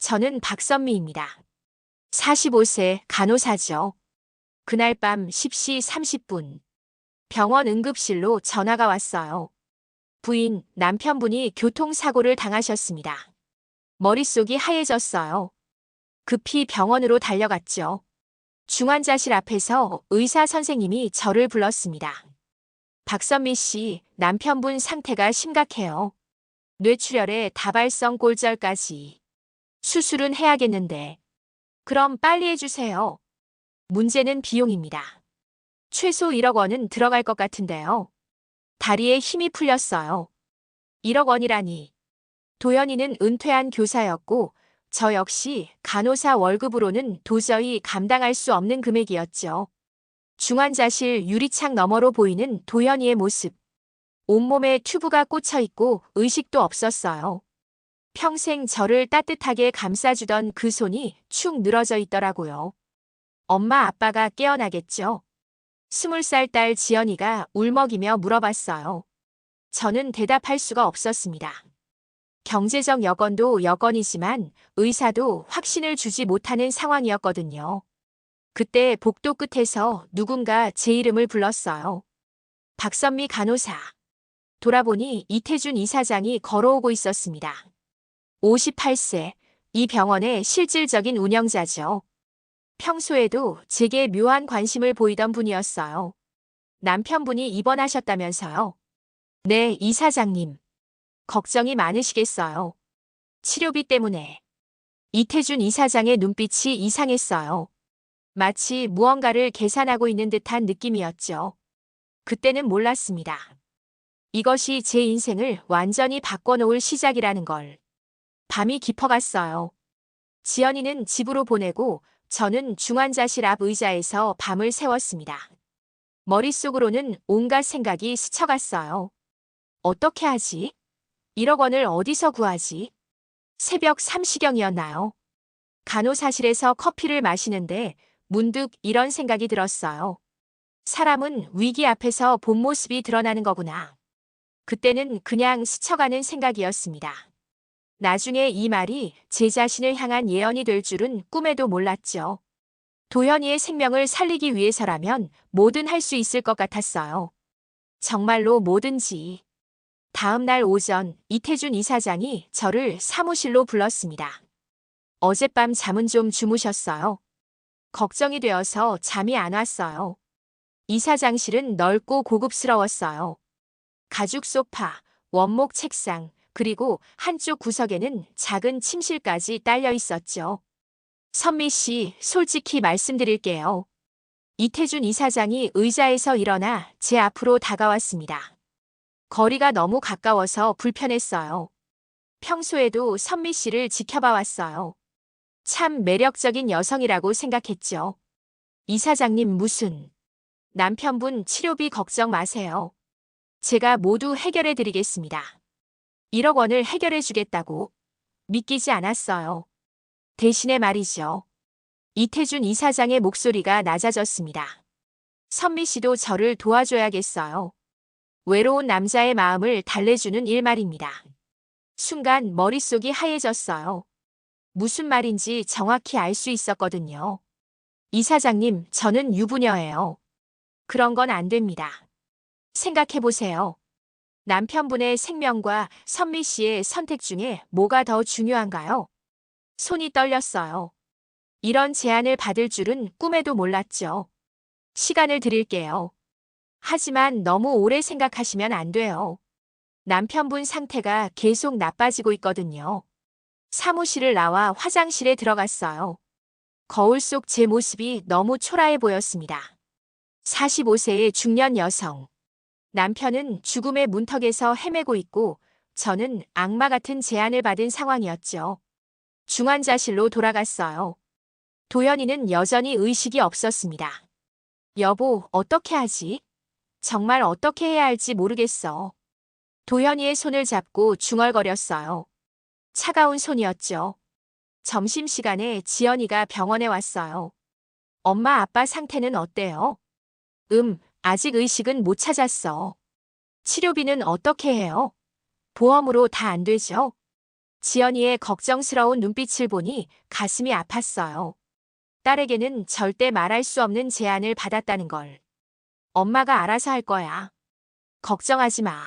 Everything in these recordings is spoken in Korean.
저는 박선미입니다. 45세 간호사죠. 그날 밤 10시 30분 병원 응급실로 전화가 왔어요. 부인, 남편분이 교통사고를 당하셨습니다. 머릿속이 하얘졌어요. 급히 병원으로 달려갔죠. 중환자실 앞에서 의사 선생님이 저를 불렀습니다. 박선미 씨, 남편분 상태가 심각해요. 뇌출혈에 다발성 골절까지. 수술은 해야겠는데. 그럼 빨리 해주세요. 문제는 비용입니다. 최소 1억 원은 들어갈 것 같은데요. 다리에 힘이 풀렸어요. 1억 원이라니. 도연이는 은퇴한 교사였고 저 역시 간호사 월급으로는 도저히 감당할 수 없는 금액이었죠. 중환자실 유리창 너머로 보이는 도연이의 모습. 온몸에 튜브가 꽂혀 있고 의식도 없었어요. 평생 저를 따뜻하게 감싸주던 그 손이 축 늘어져 있더라고요. 엄마 아빠가 깨어나겠죠. 20살 딸 지연이가 울먹이며 물어봤어요. 저는 대답할 수가 없었습니다. 경제적 여건도 여건이지만 의사도 확신을 주지 못하는 상황이었거든요. 그때 복도 끝에서 누군가 제 이름을 불렀어요. 박선미 간호사. 돌아보니 이태준 이사장이 걸어오고 있었습니다. 58세, 이 병원의 실질적인 운영자죠. 평소에도 제게 묘한 관심을 보이던 분이었어요. 남편분이 입원하셨다면서요. 네, 이사장님. 걱정이 많으시겠어요. 치료비 때문에. 이태준 이사장의 눈빛이 이상했어요. 마치 무언가를 계산하고 있는 듯한 느낌이었죠. 그때는 몰랐습니다. 이것이 제 인생을 완전히 바꿔놓을 시작이라는 걸. 밤이 깊어갔어요. 지연이는 집으로 보내고 저는 중환자실 앞 의자에서 밤을 새웠습니다. 머릿속으로는 온갖 생각이 스쳐갔어요. 어떻게 하지? 1억 원을 어디서 구하지? 새벽 3시경이었나요? 간호사실에서 커피를 마시는데 문득 이런 생각이 들었어요. 사람은 위기 앞에서 본 모습이 드러나는 거구나. 그때는 그냥 스쳐가는 생각이었습니다. 나중에 이 말이 제 자신을 향한 예언이 될 줄은 꿈에도 몰랐죠. 도현이의 생명을 살리기 위해서라면 뭐든 할 수 있을 것 같았어요. 정말로 뭐든지. 다음 날 오전 이태준 이사장이 저를 사무실로 불렀습니다. 어젯밤 잠은 좀 주무셨어요? 걱정이 되어서 잠이 안 왔어요. 이사장실은 넓고 고급스러웠어요. 가죽 소파, 원목 책상, 그리고 한쪽 구석에는 작은 침실까지 딸려 있었죠. 선미 씨, 솔직히 말씀드릴게요. 이태준 이사장이 의자에서 일어나 제 앞으로 다가왔습니다. 거리가 너무 가까워서 불편했어요. 평소에도 선미 씨를 지켜봐 왔어요. 참 매력적인 여성이라고 생각했죠. 이사장님 무슨. 남편분 치료비 걱정 마세요. 제가 모두 해결해 드리겠습니다. 1억 원을 해결해 주겠다고. 믿기지 않았어요. 대신에 말이죠. 이태준 이사장의 목소리가 낮아졌습니다. 선미 씨도 저를 도와줘야겠어요. 외로운 남자의 마음을 달래주는 일 말입니다. 순간 머릿속이 하얘졌어요. 무슨 말인지 정확히 알 수 있었거든요. 이사장님, 저는 유부녀예요. 그런 건 안 됩니다. 생각해보세요. 남편분의 생명과 선미 씨의 선택 중에 뭐가 더 중요한가요? 손이 떨렸어요. 이런 제안을 받을 줄은 꿈에도 몰랐죠. 시간을 드릴게요. 하지만 너무 오래 생각하시면 안 돼요. 남편분 상태가 계속 나빠지고 있거든요. 사무실을 나와 화장실에 들어갔어요. 거울 속 제 모습이 너무 초라해 보였습니다. 45세의 중년 여성. 남편은 죽음의 문턱에서 헤매고 있고 저는 악마 같은 제안을 받은 상황이었죠. 중환자실로 돌아갔어요. 도연이는 여전히 의식이 없었습니다. 여보, 어떻게 하지? 정말 어떻게 해야 할지 모르겠어. 도연이의 손을 잡고 중얼거렸어요. 차가운 손이었죠. 점심시간에 지연이가 병원에 왔어요. 엄마 아빠 상태는 어때요? 아직 의식은 못 찾았어. 치료비는 어떻게 해요? 보험으로 다 안 되죠? 지연이의 걱정스러운 눈빛을 보니 가슴이 아팠어요. 딸에게는 절대 말할 수 없는 제안을 받았다는 걸. 엄마가 알아서 할 거야. 걱정하지 마.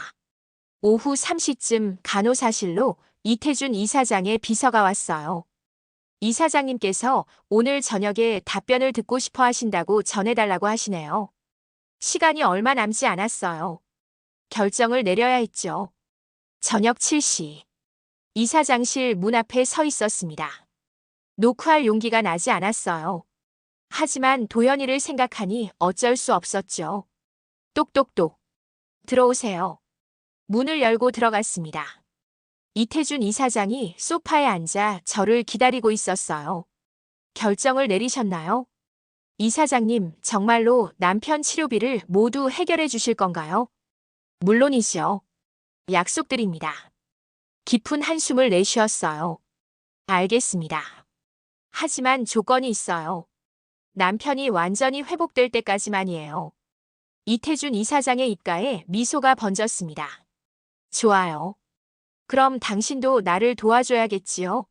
오후 3시쯤 간호사실로 이태준 이사장의 비서가 왔어요. 이사장님께서 오늘 저녁에 답변을 듣고 싶어 하신다고 전해달라고 하시네요. 시간이 얼마 남지 않았어요. 결정을 내려야 했죠. 저녁 7시. 이사장실 문 앞에 서 있었습니다. 노크할 용기가 나지 않았어요. 하지만 도연이를 생각하니 어쩔 수 없었죠. 똑똑똑. 들어오세요. 문을 열고 들어갔습니다. 이태준 이사장이 소파에 앉아 저를 기다리고 있었어요. 결정을 내리셨나요? 이사장님, 정말로 남편 치료비를 모두 해결해 주실 건가요? 물론이죠. 약속드립니다. 깊은 한숨을 내쉬었어요. 알겠습니다. 하지만 조건이 있어요. 남편이 완전히 회복될 때까지만이에요. 이태준 이사장의 입가에 미소가 번졌습니다. 좋아요. 그럼 당신도 나를 도와줘야겠지요?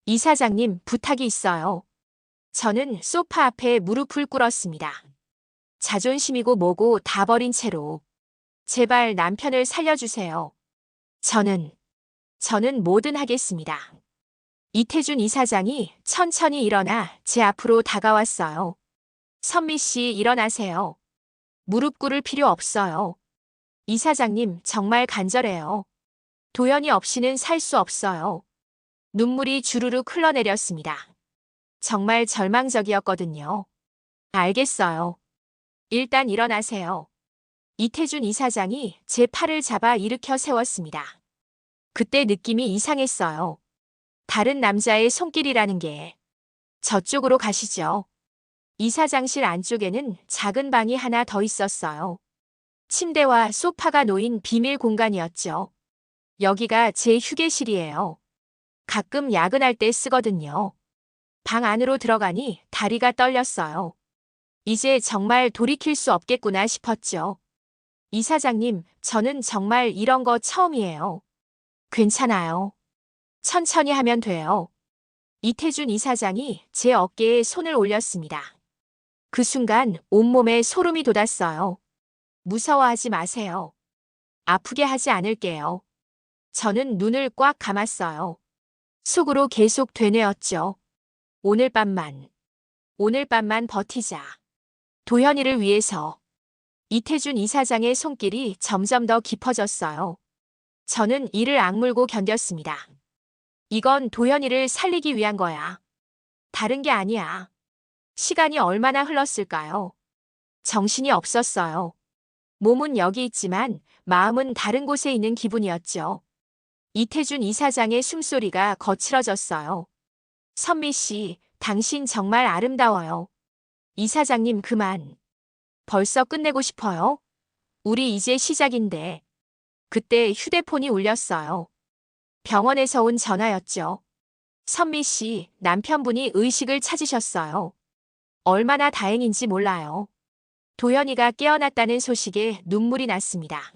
이사장님, 부탁이 있어요. 저는 소파 앞에 무릎을 꿇었습니다. 자존심이고 뭐고 다 버린 채로. 제발 남편을 살려주세요. 저는 뭐든 하겠습니다. 이태준 이사장이 천천히 일어나 제 앞으로 다가왔어요. 선미 씨, 일어나세요. 무릎 꿇을 필요 없어요. 이사장님, 정말 간절해요. 도연이 없이는 살 수 없어요. 눈물이 주르륵 흘러내렸습니다. 정말 절망적이었거든요. 알겠어요. 일단 일어나세요. 이태준 이사장이 제 팔을 잡아 일으켜 세웠습니다. 그때 느낌이 이상했어요. 다른 남자의 손길이라는 게. 저쪽으로 가시죠. 이사장실 안쪽에는 작은 방이 하나 더 있었어요. 침대와 소파가 놓인 비밀 공간이었죠. 여기가 제 휴게실이에요. 가끔 야근할 때 쓰거든요. 방 안으로 들어가니 다리가 떨렸어요. 이제 정말 돌이킬 수 없겠구나 싶었죠. 이사장님, 저는 정말 이런 거 처음이에요. 괜찮아요. 천천히 하면 돼요. 이태준 이사장이 제 어깨에 손을 올렸습니다. 그 순간 온몸에 소름이 돋았어요. 무서워하지 마세요. 아프게 하지 않을게요. 저는 눈을 꽉 감았어요. 속으로 계속 되뇌었죠. 오늘 밤만 버티자. 도현이를 위해서. 이태준 이사장의 손길이 점점 더 깊어졌어요. 저는 이를 악물고 견뎠습니다. 이건 도현이를 살리기 위한 거야. 다른 게 아니야. 시간이 얼마나 흘렀을까요? 정신이 없었어요. 몸은 여기 있지만 마음은 다른 곳에 있는 기분이었죠. 이태준 이사장의 숨소리가 거칠어졌어요. 선미 씨, 당신 정말 아름다워요. 이사장님, 그만. 벌써 끝내고 싶어요? 우리 이제 시작인데. 그때 휴대폰이 울렸어요. 병원에서 온 전화였죠. 선미 씨, 남편분이 의식을 찾으셨어요. 얼마나 다행인지 몰라요. 도연이가 깨어났다는 소식에 눈물이 났습니다.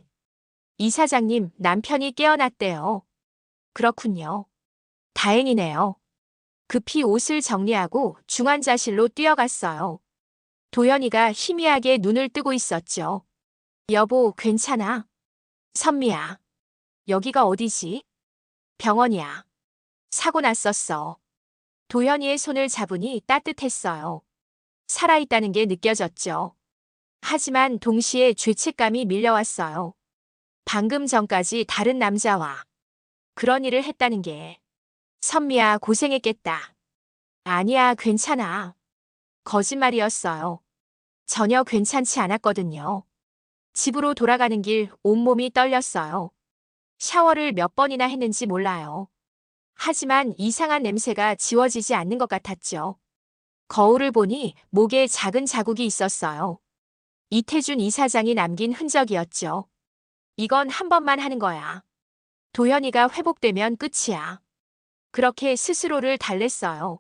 이사장님, 남편이 깨어났대요. 그렇군요. 다행이네요. 급히 옷을 정리하고 중환자실로 뛰어갔어요. 도연이가 희미하게 눈을 뜨고 있었죠. 여보, 괜찮아? 선미야. 여기가 어디지? 병원이야. 사고 났었어. 도연이의 손을 잡으니 따뜻했어요. 살아있다는 게 느껴졌죠. 하지만 동시에 죄책감이 밀려왔어요. 방금 전까지 다른 남자와 그런 일을 했다는 게. 선미야, 고생했겠다. 아니야, 괜찮아. 거짓말이었어요. 전혀 괜찮지 않았거든요. 집으로 돌아가는 길 온몸이 떨렸어요. 샤워를 몇 번이나 했는지 몰라요. 하지만 이상한 냄새가 지워지지 않는 것 같았죠. 거울을 보니 목에 작은 자국이 있었어요. 이태준 이사장이 남긴 흔적이었죠. 이건 한 번만 하는 거야. 도현이가 회복되면 끝이야. 그렇게 스스로를 달랬어요.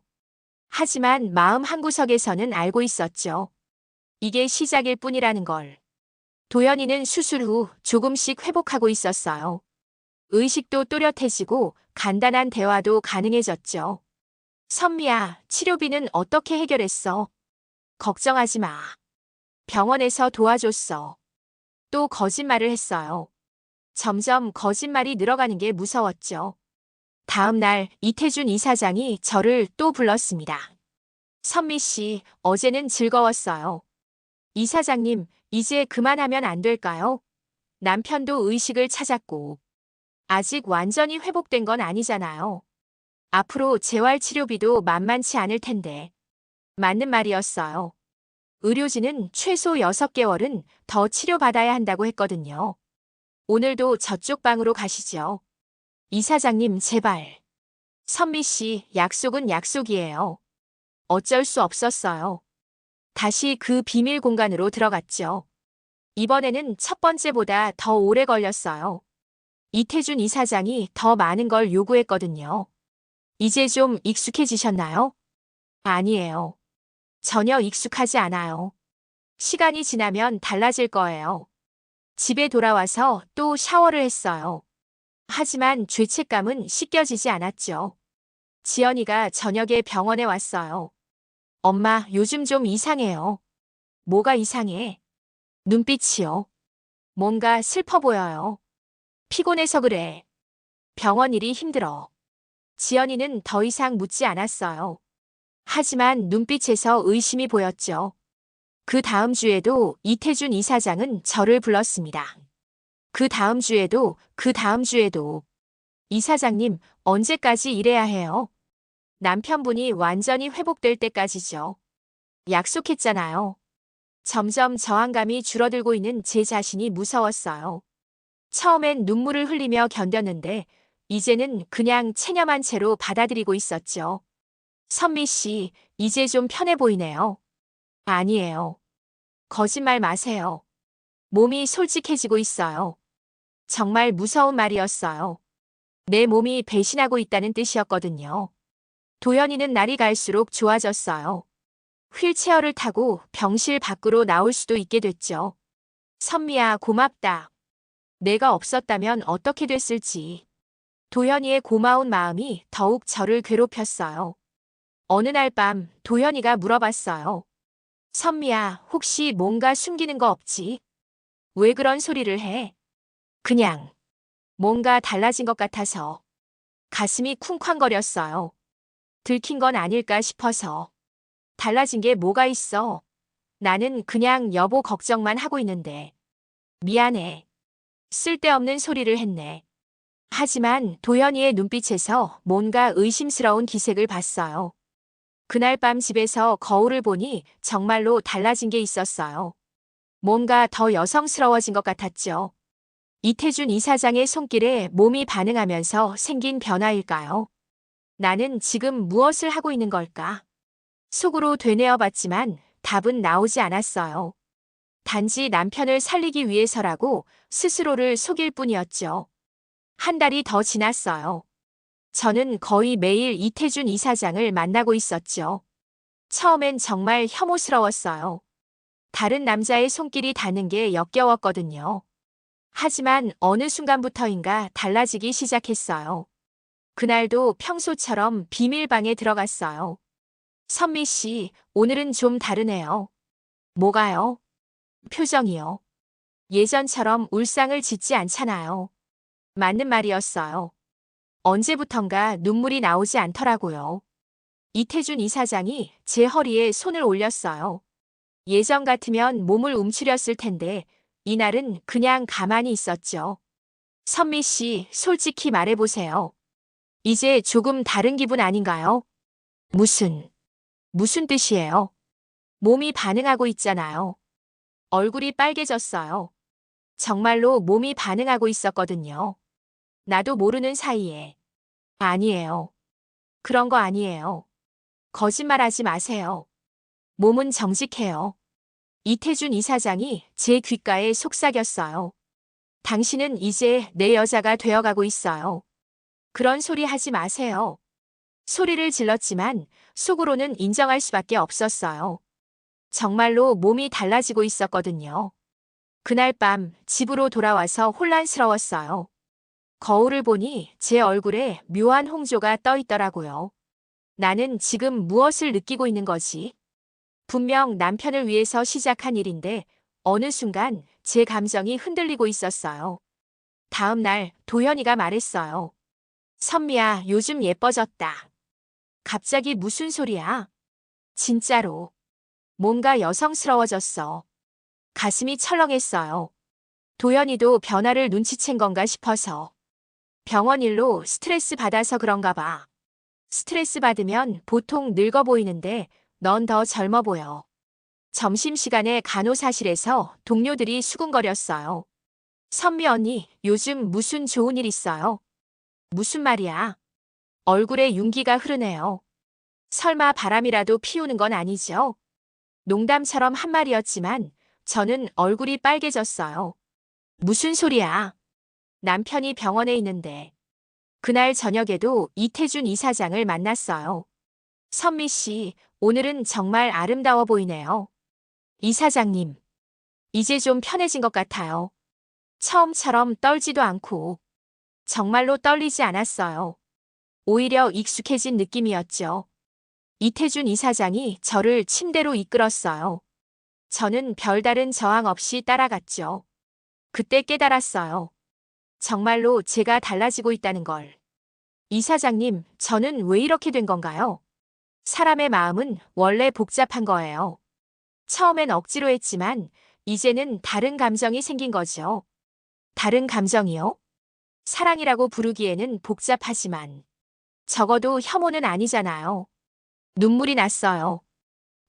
하지만 마음 한구석에서는 알고 있었죠. 이게 시작일 뿐이라는 걸. 도연이는 수술 후 조금씩 회복하고 있었어요. 의식도 또렷해지고 간단한 대화도 가능해졌죠. 선미야, 치료비는 어떻게 해결했어? 걱정하지 마. 병원에서 도와줬어. 또 거짓말을 했어요. 점점 거짓말이 늘어가는 게 무서웠죠. 다음 날 이태준 이사장이 저를 또 불렀습니다. 선미 씨, 어제는 즐거웠어요. 이사장님, 이제 그만하면 안 될까요? 남편도 의식을 찾았고, 아직 완전히 회복된 건 아니잖아요. 앞으로 재활치료비도 만만치 않을 텐데. 맞는 말이었어요. 의료진은 최소 6개월은 더 치료받아야 한다고 했거든요. 오늘도 저쪽 방으로 가시죠. 이사장님, 제발. 선미 씨, 약속은 약속이에요. 어쩔 수 없었어요. 다시 그 비밀 공간으로 들어갔죠. 이번에는 첫 번째보다 더 오래 걸렸어요. 이태준 이사장이 더 많은 걸 요구했거든요. 이제 좀 익숙해지셨나요? 아니에요. 전혀 익숙하지 않아요. 시간이 지나면 달라질 거예요. 집에 돌아와서 또 샤워를 했어요. 하지만 죄책감은 씻겨지지 않았죠. 지연이가 저녁에 병원에 왔어요. 엄마, 요즘 좀 이상해요. 뭐가 이상해? 눈빛이요. 뭔가 슬퍼 보여요. 피곤해서 그래. 병원 일이 힘들어. 지연이는 더 이상 묻지 않았어요. 하지만 눈빛에서 의심이 보였죠. 그 다음 주에도 이태준 이사장은 저를 불렀습니다. 그 다음 주에도, 그 다음 주에도. 이사장님, 언제까지 일해야 해요? 남편분이 완전히 회복될 때까지죠. 약속했잖아요. 점점 저항감이 줄어들고 있는 제 자신이 무서웠어요. 처음엔 눈물을 흘리며 견뎠는데, 이제는 그냥 체념한 채로 받아들이고 있었죠. 선미 씨, 이제 좀 편해 보이네요. 아니에요. 거짓말 마세요. 몸이 솔직해지고 있어요. 정말 무서운 말이었어요. 내 몸이 배신하고 있다는 뜻이었거든요. 도연이는 날이 갈수록 좋아졌어요. 휠체어를 타고 병실 밖으로 나올 수도 있게 됐죠. 선미야, 고맙다. 내가 없었다면 어떻게 됐을지. 도연이의 고마운 마음이 더욱 저를 괴롭혔어요. 어느 날 밤 도연이가 물어봤어요. 선미야, 혹시 뭔가 숨기는 거 없지? 왜 그런 소리를 해? 그냥 뭔가 달라진 것 같아서. 가슴이 쿵쾅거렸어요. 들킨 건 아닐까 싶어서. 달라진 게 뭐가 있어? 나는 그냥 여보 걱정만 하고 있는데. 미안해. 쓸데없는 소리를 했네. 하지만 도연이의 눈빛에서 뭔가 의심스러운 기색을 봤어요. 그날 밤 집에서 거울을 보니 정말로 달라진 게 있었어요. 뭔가 더 여성스러워진 것 같았죠. 이태준 이사장의 손길에 몸이 반응하면서 생긴 변화일까요? 나는 지금 무엇을 하고 있는 걸까? 속으로 되뇌어 봤지만 답은 나오지 않았어요. 단지 남편을 살리기 위해서라고 스스로를 속일 뿐이었죠. 한 달이 더 지났어요. 저는 거의 매일 이태준 이사장을 만나고 있었죠. 처음엔 정말 혐오스러웠어요. 다른 남자의 손길이 닿는 게 역겨웠거든요. 하지만 어느 순간부터인가 달라지기 시작했어요. 그날도 평소처럼 비밀방에 들어갔어요. 선미 씨, 오늘은 좀 다르네요. 뭐가요? 표정이요. 예전처럼 울상을 짓지 않잖아요. 맞는 말이었어요. 언제부턴가 눈물이 나오지 않더라고요. 이태준 이사장이 제 허리에 손을 올렸어요. 예전 같으면 몸을 움츠렸을 텐데 이날은 그냥 가만히 있었죠. 선미 씨, 솔직히 말해보세요. 이제 조금 다른 기분 아닌가요? 무슨 뜻이에요? 몸이 반응하고 있잖아요. 얼굴이 빨개졌어요. 정말로 몸이 반응하고 있었거든요. 나도 모르는 사이에. 아니에요. 그런 거 아니에요. 거짓말하지 마세요. 몸은 정직해요. 이태준 이사장이 제 귓가에 속삭였어요. 당신은 이제 내 여자가 되어가고 있어요. 그런 소리 하지 마세요. 소리를 질렀지만 속으로는 인정할 수밖에 없었어요. 정말로 몸이 달라지고 있었거든요. 그날 밤 집으로 돌아와서 혼란스러웠어요. 거울을 보니 제 얼굴에 묘한 홍조가 떠 있더라고요. 나는 지금 무엇을 느끼고 있는 거지? 분명 남편을 위해서 시작한 일인데 어느 순간 제 감정이 흔들리고 있었어요. 다음 날 도현이가 말했어요. 선미야, 요즘 예뻐졌다. 갑자기 무슨 소리야? 진짜로. 뭔가 여성스러워졌어. 가슴이 철렁했어요. 도현이도 변화를 눈치챈 건가 싶어서. 병원 일로 스트레스 받아서 그런가 봐. 스트레스 받으면 보통 늙어 보이는데 넌 더 젊어 보여. 점심시간에 간호사실에서 동료들이 수군거렸어요. 선미 언니, 요즘 무슨 좋은 일 있어요? 무슨 말이야? 얼굴에 윤기가 흐르네요. 설마 바람이라도 피우는 건 아니죠? 농담처럼 한 말이었지만 저는 얼굴이 빨개졌어요. 무슨 소리야? 남편이 병원에 있는데. 그날 저녁에도 이태준 이사장을 만났어요. 선미 씨, 오늘은 정말 아름다워 보이네요. 이사장님, 이제 좀 편해진 것 같아요. 처음처럼 떨지도 않고 정말로 떨리지 않았어요. 오히려 익숙해진 느낌이었죠. 이태준 이사장이 저를 침대로 이끌었어요. 저는 별다른 저항 없이 따라갔죠. 그때 깨달았어요. 정말로 제가 달라지고 있다는 걸. 이사장님, 저는 왜 이렇게 된 건가요? 사람의 마음은 원래 복잡한 거예요. 처음엔 억지로 했지만 이제는 다른 감정이 생긴 거죠. 다른 감정이요? 사랑이라고 부르기에는 복잡하지만 적어도 혐오는 아니잖아요. 눈물이 났어요.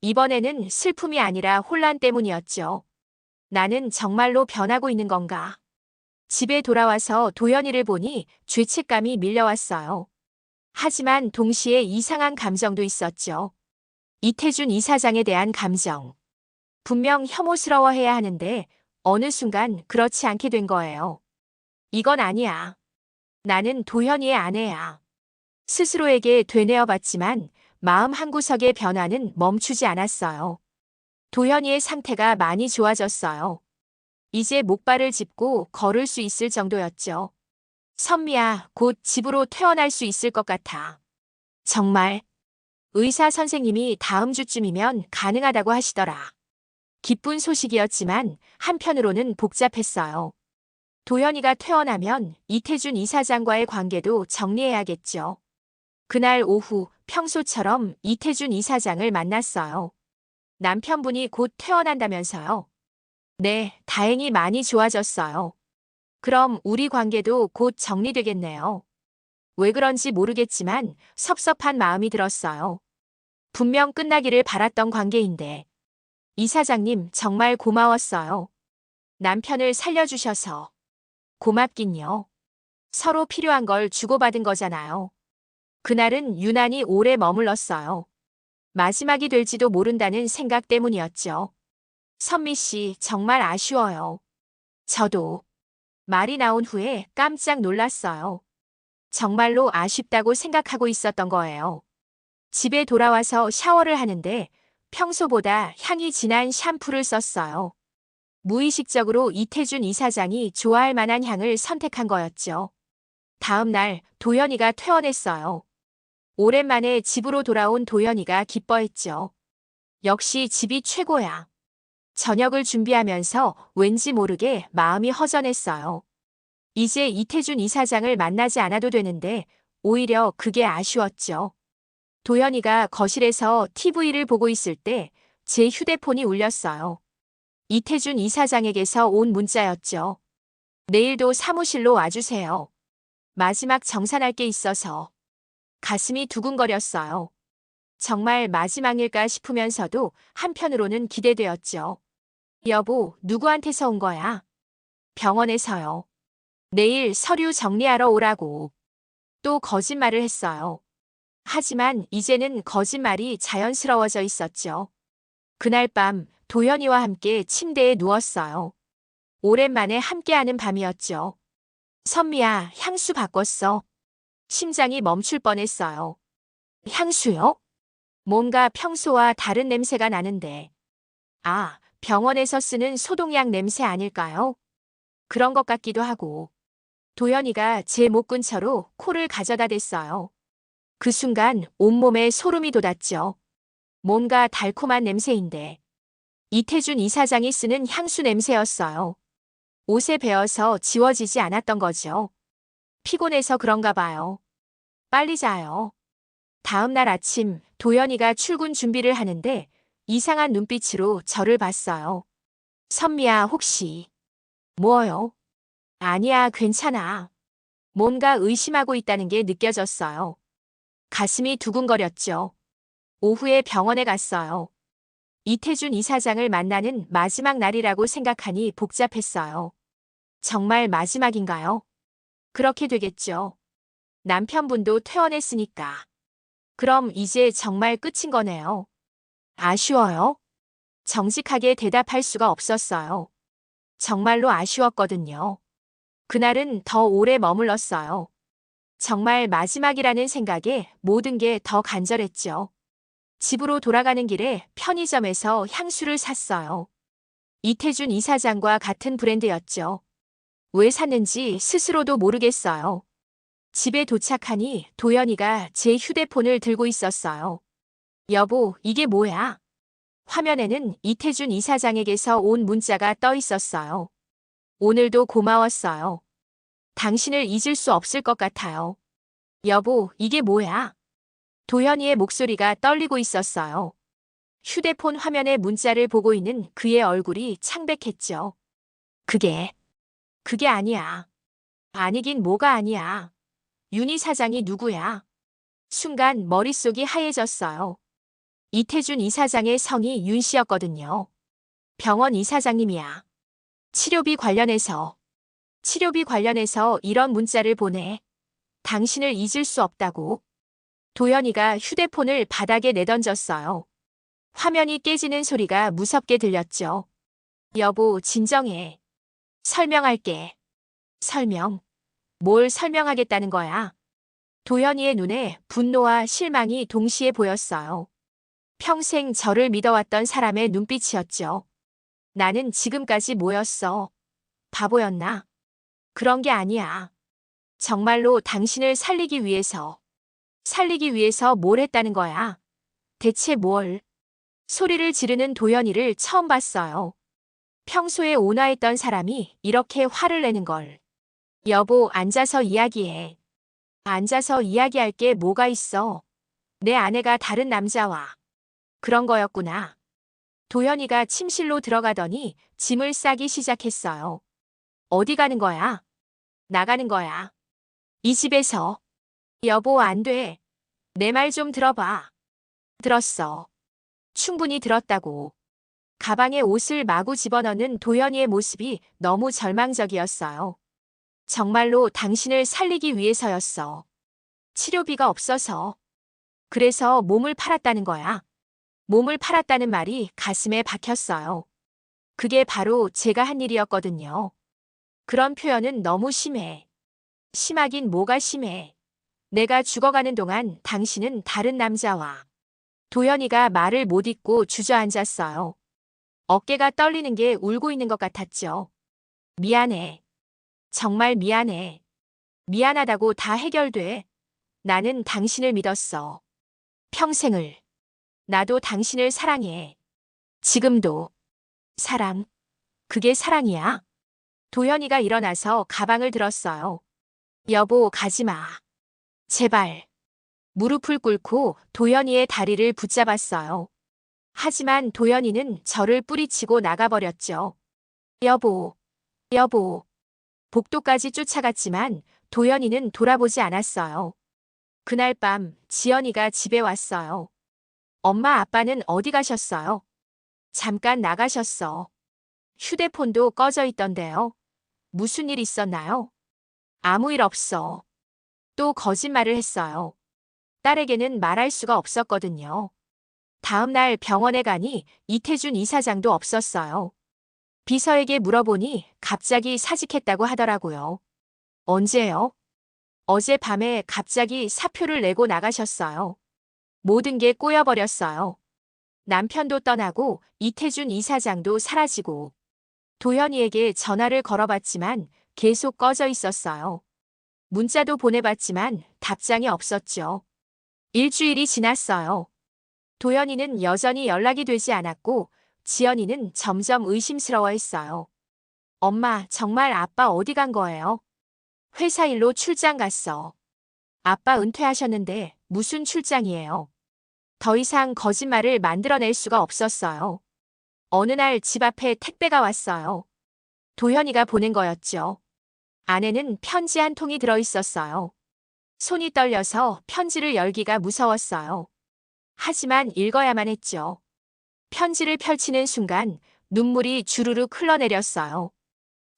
이번에는 슬픔이 아니라 혼란 때문이었죠. 나는 정말로 변하고 있는 건가? 집에 돌아와서 도연이를 보니 죄책감이 밀려왔어요. 하지만 동시에 이상한 감정도 있었죠. 이태준 이사장에 대한 감정. 분명 혐오스러워해야 하는데 어느 순간 그렇지 않게 된 거예요. 이건 아니야. 나는 도현이의 아내야. 스스로에게 되뇌어봤지만 마음 한구석의 변화는 멈추지 않았어요. 도현이의 상태가 많이 좋아졌어요. 이제 목발을 짚고 걸을 수 있을 정도였죠. 선미야, 곧 집으로 퇴원할 수 있을 것 같아. 정말? 의사 선생님이 다음 주쯤이면 가능하다고 하시더라. 기쁜 소식이었지만 한편으로는 복잡했어요. 도현이가 퇴원하면 이태준 이사장과의 관계도 정리해야겠죠. 그날 오후 평소처럼 이태준 이사장을 만났어요. 남편분이 곧 퇴원한다면서요. 네, 다행히 많이 좋아졌어요. 그럼 우리 관계도 곧 정리되겠네요. 왜 그런지 모르겠지만 섭섭한 마음이 들었어요. 분명 끝나기를 바랐던 관계인데. 이사장님 정말 고마웠어요. 남편을 살려주셔서. 고맙긴요. 서로 필요한 걸 주고받은 거잖아요. 그날은 유난히 오래 머물렀어요. 마지막이 될지도 모른다는 생각 때문이었죠. 선미 씨, 정말 아쉬워요. 저도. 말이 나온 후에 깜짝 놀랐어요. 정말로 아쉽다고 생각하고 있었던 거예요. 집에 돌아와서 샤워를 하는데 평소보다 향이 진한 샴푸를 썼어요. 무의식적으로 이태준 이사장이 좋아할 만한 향을 선택한 거였죠. 다음 날 도연이가 퇴원했어요. 오랜만에 집으로 돌아온 도연이가 기뻐했죠. 역시 집이 최고야. 저녁을 준비하면서 왠지 모르게 마음이 허전했어요. 이제 이태준 이사장을 만나지 않아도 되는데 오히려 그게 아쉬웠죠. 도연이가 거실에서 TV를 보고 있을 때 제 휴대폰이 울렸어요. 이태준 이사장에게서 온 문자였죠. 내일도 사무실로 와주세요. 마지막 정산할 게 있어서. 가슴이 두근거렸어요. 정말 마지막일까 싶으면서도 한편으로는 기대되었죠. 여보, 누구한테서 온 거야? 병원에서요. 내일 서류 정리하러 오라고. 또 거짓말을 했어요. 하지만 이제는 거짓말이 자연스러워져 있었죠. 그날 밤 도연이와 함께 침대에 누웠어요. 오랜만에 함께하는 밤이었죠. 선미야, 향수 바꿨어. 심장이 멈출 뻔했어요. 향수요? 뭔가 평소와 다른 냄새가 나는데. 아, 병원에서 쓰는 소독약 냄새 아닐까요? 그런 것 같기도 하고. 도연이가 제 목 근처로 코를 가져다 댔어요. 그 순간 온몸에 소름이 돋았죠. 뭔가 달콤한 냄새인데 이태준 이사장이 쓰는 향수 냄새였어요. 옷에 배어서 지워지지 않았던 거죠. 피곤해서 그런가 봐요. 빨리 자요. 다음 날 아침 도연이가 출근 준비를 하는데 이상한 눈빛으로 저를 봤어요. 선미야, 혹시 뭐요? 아니야, 괜찮아. 뭔가 의심하고 있다는 게 느껴졌어요. 가슴이 두근거렸죠. 오후에 병원에 갔어요. 이태준 이사장을 만나는 마지막 날이라고 생각하니 복잡했어요. 정말 마지막인가요? 그렇게 되겠죠. 남편분도 퇴원했으니까. 그럼 이제 정말 끝인 거네요. 아쉬워요? 정직하게 대답할 수가 없었어요. 정말로 아쉬웠거든요. 그날은 더 오래 머물렀어요. 정말 마지막이라는 생각에 모든 게 더 간절했죠. 집으로 돌아가는 길에 편의점에서 향수를 샀어요. 이태준 이사장과 같은 브랜드였죠. 왜 샀는지 스스로도 모르겠어요. 집에 도착하니 도연이가 제 휴대폰을 들고 있었어요. 여보, 이게 뭐야? 화면에는 이태준 이사장에게서 온 문자가 떠 있었어요. 오늘도 고마웠어요. 당신을 잊을 수 없을 것 같아요. 여보, 이게 뭐야? 도연이의 목소리가 떨리고 있었어요. 휴대폰 화면에 문자를 보고 있는 그의 얼굴이 창백했죠. 그게 아니야. 아니긴 뭐가 아니야. 윤희 사장이 누구야? 순간 머릿속이 하얘졌어요. 이태준 이사장의 성이 윤 씨였거든요. 병원 이사장님이야. 치료비 관련해서 이런 문자를 보내. 당신을 잊을 수 없다고. 도연이가 휴대폰을 바닥에 내던졌어요. 화면이 깨지는 소리가 무섭게 들렸죠. 여보, 진정해. 설명할게. 설명. 뭘 설명하겠다는 거야? 도연이의 눈에 분노와 실망이 동시에 보였어요. 평생 저를 믿어왔던 사람의 눈빛이었죠. 나는 지금까지 뭐였어? 바보였나? 그런 게 아니야. 정말로 당신을 살리기 위해서 뭘 했다는 거야? 대체 뭘? 소리를 지르는 도연이를 처음 봤어요. 평소에 온화했던 사람이 이렇게 화를 내는 걸. 여보, 앉아서 이야기해. 앉아서 이야기할 게 뭐가 있어? 내 아내가 다른 남자와 그런 거였구나. 도연이가 침실로 들어가더니 짐을 싸기 시작했어요. 어디 가는 거야? 나가는 거야. 이 집에서. 여보, 안 돼. 내 말 좀 들어봐. 들었어. 충분히 들었다고. 가방에 옷을 마구 집어넣는 도연이의 모습이 너무 절망적이었어요. 정말로 당신을 살리기 위해서였어. 치료비가 없어서. 그래서 몸을 팔았다는 거야. 몸을 팔았다는 말이 가슴에 박혔어요. 그게 바로 제가 한 일이었거든요. 그런 표현은 너무 심해. 심하긴 뭐가 심해. 내가 죽어가는 동안 당신은 다른 남자와. 도연이가 말을 못 잇고 주저앉았어요. 어깨가 떨리는 게 울고 있는 것 같았죠. 미안해. 정말 미안해. 미안하다고 다 해결돼. 나는 당신을 믿었어. 평생을. 나도 당신을 사랑해. 지금도. 사랑. 그게 사랑이야? 도연이가 일어나서 가방을 들었어요. 여보, 가지 마. 제발. 무릎을 꿇고 도연이의 다리를 붙잡았어요. 하지만 도연이는 저를 뿌리치고 나가버렸죠. 여보, 여보. 복도까지 쫓아갔지만 도연이는 돌아보지 않았어요. 그날 밤 지연이가 집에 왔어요. 엄마, 아빠는 어디 가셨어요? 잠깐 나가셨어. 휴대폰도 꺼져 있던데요. 무슨 일 있었나요? 아무 일 없어. 또 거짓말을 했어요. 딸에게는 말할 수가 없었거든요. 다음 날 병원에 가니 이태준 이사장도 없었어요. 비서에게 물어보니 갑자기 사직했다고 하더라고요. 언제요? 어젯밤에 갑자기 사표를 내고 나가셨어요. 모든 게 꼬여버렸어요. 남편도 떠나고 이태준 이사장도 사라지고. 도연이에게 전화를 걸어봤지만 계속 꺼져 있었어요. 문자도 보내봤지만 답장이 없었죠. 일주일이 지났어요. 도연이는 여전히 연락이 되지 않았고 지연이는 점점 의심스러워했어요. 엄마, 정말 아빠 어디 간 거예요? 회사 일로 출장 갔어. 아빠 은퇴하셨는데 무슨 출장이에요? 더 이상 거짓말을 만들어낼 수가 없었어요. 어느 날 집 앞에 택배가 왔어요. 도현이가 보낸 거였죠. 안에는 편지 한 통이 들어있었어요. 손이 떨려서 편지를 열기가 무서웠어요. 하지만 읽어야만 했죠. 편지를 펼치는 순간 눈물이 주르륵 흘러내렸어요.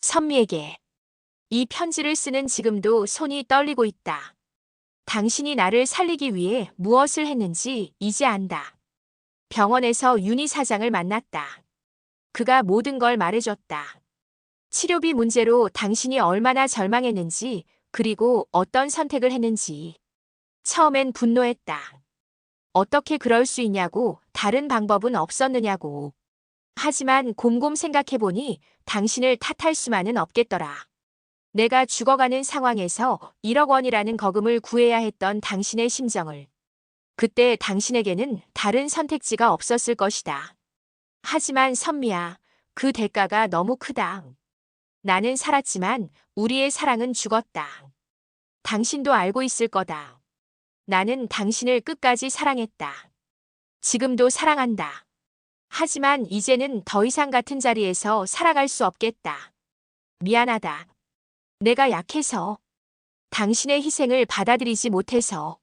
선미에게. 이 편지를 쓰는 지금도 손이 떨리고 있다. 당신이 나를 살리기 위해 무엇을 했는지 이제 안다. 병원에서 윤희 사장을 만났다. 그가 모든 걸 말해줬다. 치료비 문제로 당신이 얼마나 절망했는지, 그리고 어떤 선택을 했는지. 처음엔 분노했다. 어떻게 그럴 수 있냐고, 다른 방법은 없었느냐고. 하지만 곰곰 생각해보니 당신을 탓할 수만은 없겠더라. 내가 죽어가는 상황에서 1억 원이라는 거금을 구해야 했던 당신의 심정을. 그때 당신에게는 다른 선택지가 없었을 것이다. 하지만 선미야, 그 대가가 너무 크다. 나는 살았지만 우리의 사랑은 죽었다. 당신도 알고 있을 거다. 나는 당신을 끝까지 사랑했다. 지금도 사랑한다. 하지만 이제는 더 이상 같은 자리에서 살아갈 수 없겠다. 미안하다. 내가 약해서, 당신의 희생을 받아들이지 못해서.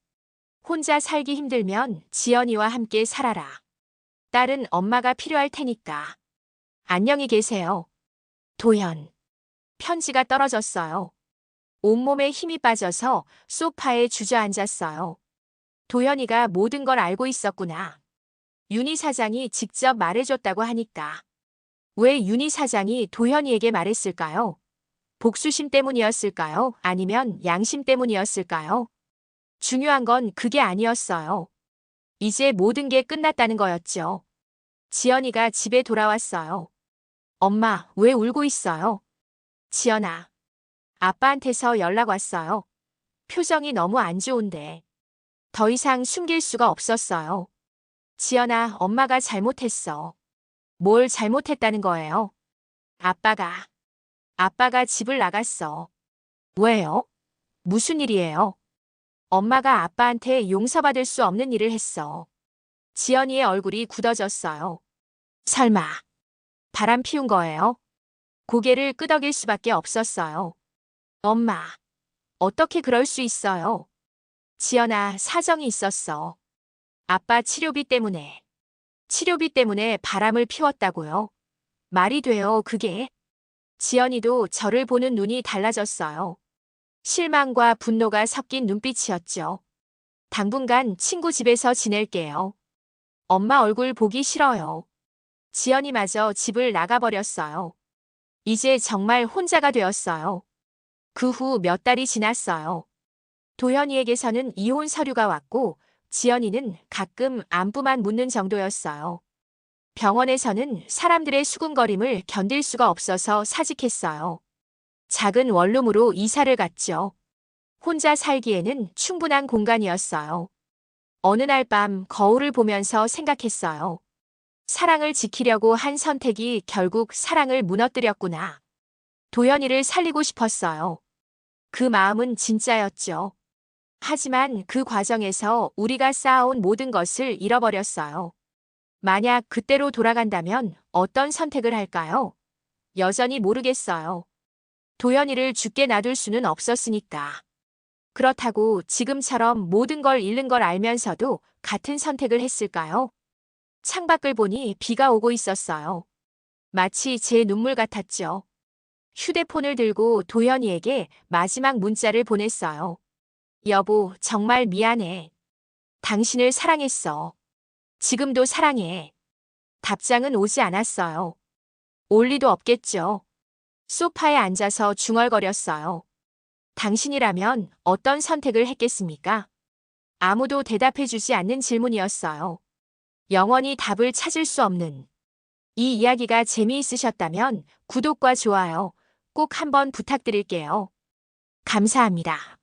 혼자 살기 힘들면 지연이와 함께 살아라. 딸은 엄마가 필요할 테니까. 안녕히 계세요. 도연. 편지가 떨어졌어요. 온몸에 힘이 빠져서 소파에 주저앉았어요. 도연이가 모든 걸 알고 있었구나. 윤희 사장이 직접 말해줬다고 하니까. 왜 윤희 사장이 도연이에게 말했을까요? 복수심 때문이었을까요? 아니면 양심 때문이었을까요? 중요한 건 그게 아니었어요. 이제 모든 게 끝났다는 거였죠. 지연이가 집에 돌아왔어요. 엄마, 왜 울고 있어요? 지연아, 아빠한테서 연락 왔어요. 표정이 너무 안 좋은데. 더 이상 숨길 수가 없었어요. 지연아, 엄마가 잘못했어. 뭘 잘못했다는 거예요? 아빠가 집을 나갔어. 왜요? 무슨 일이에요? 엄마가 아빠한테 용서받을 수 없는 일을 했어. 지연이의 얼굴이 굳어졌어요. 설마, 바람 피운 거예요? 고개를 끄덕일 수밖에 없었어요. 엄마, 어떻게 그럴 수 있어요? 지연아, 사정이 있었어. 아빠 치료비 때문에. 치료비 때문에 바람을 피웠다고요? 말이 돼요, 그게? 지연이도 저를 보는 눈이 달라졌어요. 실망과 분노가 섞인 눈빛이었죠. 당분간 친구 집에서 지낼게요. 엄마 얼굴 보기 싫어요. 지연이마저 집을 나가버렸어요. 이제 정말 혼자가 되었어요. 그 후 몇 달이 지났어요. 도현이에게서는 이혼 서류가 왔고 지연이는 가끔 안부만 묻는 정도였어요. 병원에서는 사람들의 수군거림을 견딜 수가 없어서 사직했어요. 작은 원룸으로 이사를 갔죠. 혼자 살기에는 충분한 공간이었어요. 어느 날 밤 거울을 보면서 생각했어요. 사랑을 지키려고 한 선택이 결국 사랑을 무너뜨렸구나. 도연이를 살리고 싶었어요. 그 마음은 진짜였죠. 하지만 그 과정에서 우리가 쌓아온 모든 것을 잃어버렸어요. 만약 그때로 돌아간다면 어떤 선택을 할까요? 여전히 모르겠어요. 도연이를 죽게 놔둘 수는 없었으니까. 그렇다고 지금처럼 모든 걸 잃는 걸 알면서도 같은 선택을 했을까요? 창밖을 보니 비가 오고 있었어요. 마치 제 눈물 같았죠. 휴대폰을 들고 도연이에게 마지막 문자를 보냈어요. 여보, 정말 미안해. 당신을 사랑했어. 지금도 사랑해. 답장은 오지 않았어요. 올 리도 없겠죠. 소파에 앉아서 중얼거렸어요. 당신이라면 어떤 선택을 했겠습니까? 아무도 대답해주지 않는 질문이었어요. 영원히 답을 찾을 수 없는. 이 이야기가 재미있으셨다면 구독과 좋아요 꼭 한번 부탁드릴게요. 감사합니다.